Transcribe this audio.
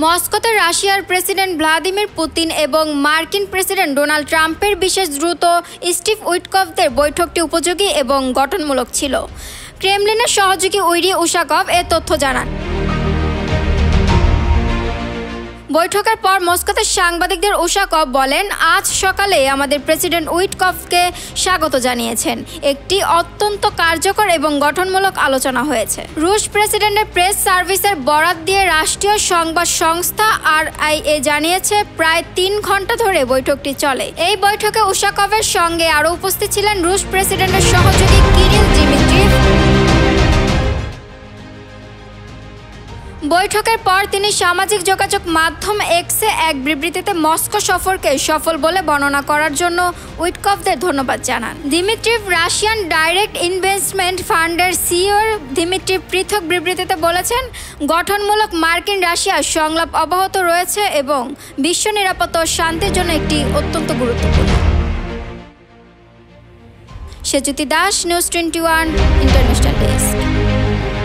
মস্কোতে রাশিয়ার president Vladimir Putin এবং মার্কিন প্রেসিডেন্ট ডোনাল্ড ট্রাম্পের বিশেষ দূত স্টিভ উইটকফদের বৈঠকটি উপযোগী এবং গঠনমূলক ছিল। ক্রেমলিনের সহযোগী ইউরি উশাকভ এ তথ্য জানান। বৈঠকের পর মস্কোতে সাংবাদিকদের উশাকভ বলেন, আজ সকালে আমাদের প্রেসিডেন্ট উইটকফকে স্বাগত জানিয়েছেন। একটি অত্যন্ত কার্যকর এবং গঠনমূলক আলোচনা হয়েছে। রুশ প্রেসিডেন্টের প্রেস সার্ভিসের বরাত দিয়ে রাষ্ট্রীয় সংবাদ সংস্থা RIA জানিয়েছে, প্রায় 3 ঘন্টা ধরে বৈঠকটি চলে। এই বৈঠকে উশাকভের সঙ্গে আরও উপস্থিত ছিলেন রুশ প্রেসিডেন্টের সহযোগী কিরিল দিমিত্রিভ। বৈঠকের পর তিনি সামাজিক যোগাযোগ মাধ্যম এক্সে এক বিবৃতিতে মস্কো সফরকে সফল বলে বর্ণনা করার জন্য উইটকফদের ধন্যবাদ জানান। দিমিত্রিভ রাশিয়ান ডাইরেক্ট ইনভেস্টমেন্ট ফান্ডের CEO দিমিত্রিভ পৃথক বিবৃতিতে বলেছেন, গঠনমূলক মার্কিন রাশিয়া সংলাপ অব্যাহত রয়েছে এবং বিশ্ব নিরাপত্তা ও শান্তির জন্য একটি অত্যন্ত গুরুত্বপূর্ণ। Sejuti Das, news 21 international desk.